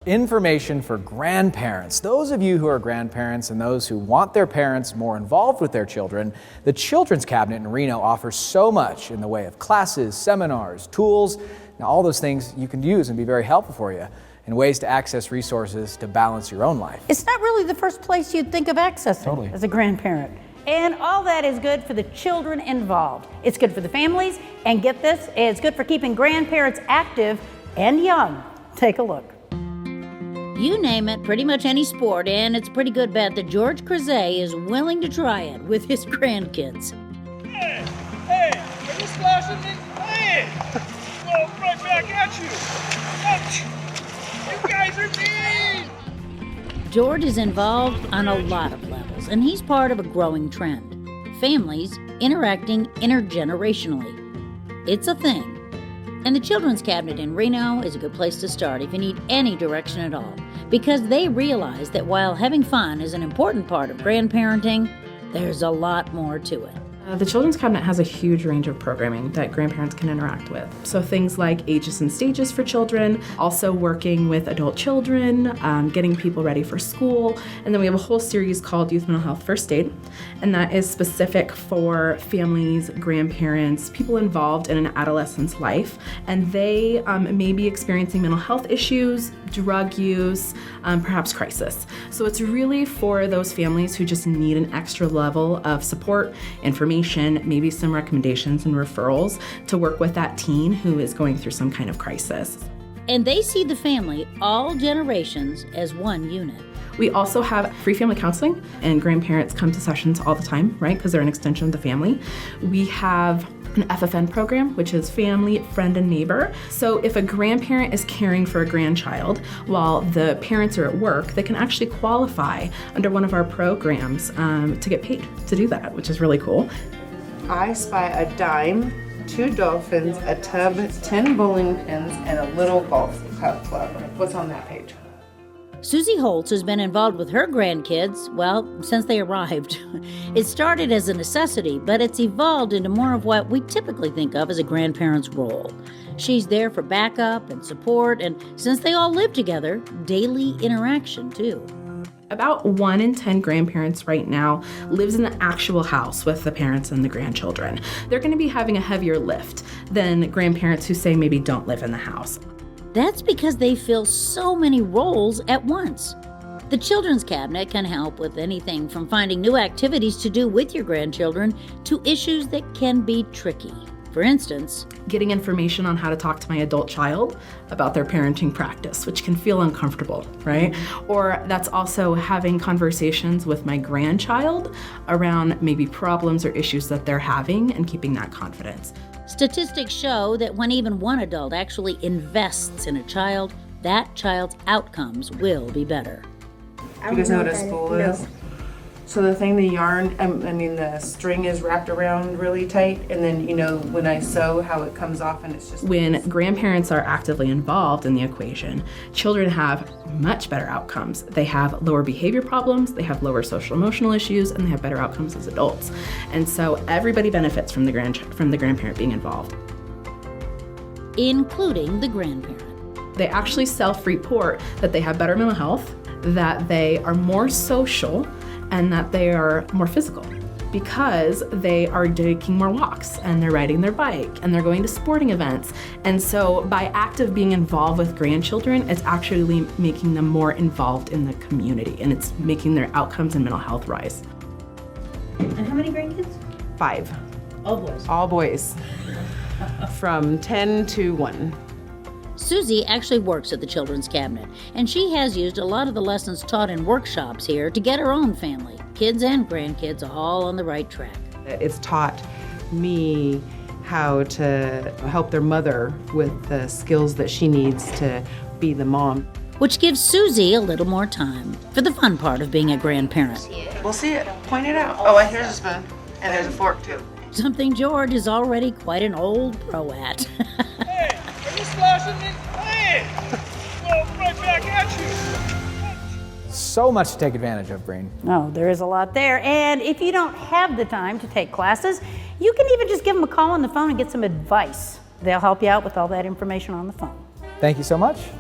Information for grandparents. Those of you who are grandparents and those who want their parents more involved with their children, the Children's Cabinet in Reno offers so much in the way of classes, seminars, tools. Now, all those things you can use and be very helpful for you, and ways to access resources to balance your own life. It's not really the first place you'd think of accessing as a grandparent. And all that is good for the children involved. It's good for the families, and get this, it's good for keeping grandparents active and young. Take a look. You name it, pretty much any sport, and it's a pretty good bet that George Crozet is willing to try it with his grandkids. Hey, are you splashing me? Hey! Well, right back at you! Ouch! You guys are mean! George is involved on a lot of levels, and he's part of a growing trend. Families interacting intergenerationally. It's a thing. And the Children's Cabinet in Reno is a good place to start if you need any direction at all, because they realize that while having fun is an important part of grandparenting, there's a lot more to it. The Children's Cabinet has a huge range of programming that grandparents can interact with. So things like ages and stages for children, also working with adult children, getting people ready for school. And then we have a whole series called Youth Mental Health First Aid, and that is specific for families, grandparents, people involved in an adolescent's life. And they may be experiencing mental health issues, drug use, perhaps crisis. So it's really for those families who just need an extra level of support, information, maybe some recommendations and referrals to work with that teen who is going through some kind of crisis. And they see the family, all generations, as one unit. We also have free family counseling, and grandparents come to sessions all the time, right? Because they're an extension of the family. We have an FFN program, which is family, friend, and neighbor. So if a grandparent is caring for a grandchild while the parents are at work, they can actually qualify under one of our programs to get paid to do that, which is really cool. I spy a dime, 2 dolphins, a tub, 10 bowling pins, and a little golf club. What's on that page? Susie Holtz has been involved with her grandkids, well, since they arrived. It started as a necessity, but it's evolved into more of what we typically think of as a grandparent's role. She's there for backup and support, and since they all live together, daily interaction too. About 1 in 10 grandparents right now lives in the actual house with the parents and the grandchildren. They're going to be having a heavier lift than grandparents who say maybe don't live in the house. That's because they fill so many roles at once. The Children's Cabinet can help with anything from finding new activities to do with your grandchildren to issues that can be tricky. For instance, getting information on how to talk to my adult child about their parenting practice, which can feel uncomfortable, right? Or that's also having conversations with my grandchild around maybe problems or issues that they're having and keeping that confidence. Statistics show that when even one adult actually invests in a child, that child's outcomes will be better. You guys know what a spool is? So the thing, the yarn, the string is wrapped around really tight, and then, when I sew, how it comes off and it's just... When grandparents are actively involved in the equation, children have much better outcomes. They have lower behavior problems, they have lower social emotional issues, and they have better outcomes as adults. And so everybody benefits from the grandparent being involved. Including the grandparent. They actually self-report that they have better mental health, that they are more social, and that they are more physical because they are taking more walks and they're riding their bike and they're going to sporting events. And so by active being involved with grandchildren, it's actually making them more involved in the community, and it's making their outcomes and mental health rise. And how many grandkids? 5. All boys. All boys. From 10 to 1. Susie actually works at the Children's Cabinet, and she has used a lot of the lessons taught in workshops here to get her own family, kids and grandkids, all on the right track. It's taught me how to help their mother with the skills that she needs to be the mom. Which gives Susie a little more time for the fun part of being a grandparent. We'll see it. Point it out. Oh, here's a spoon. And there's a fork, too. Something George is already quite an old pro at. Hey, are you splashing me? Hey! Well, right back at you! So much to take advantage of, Breen. Oh, there is a lot there. And if you don't have the time to take classes, you can even just give them a call on the phone and get some advice. They'll help you out with all that information on the phone. Thank you so much.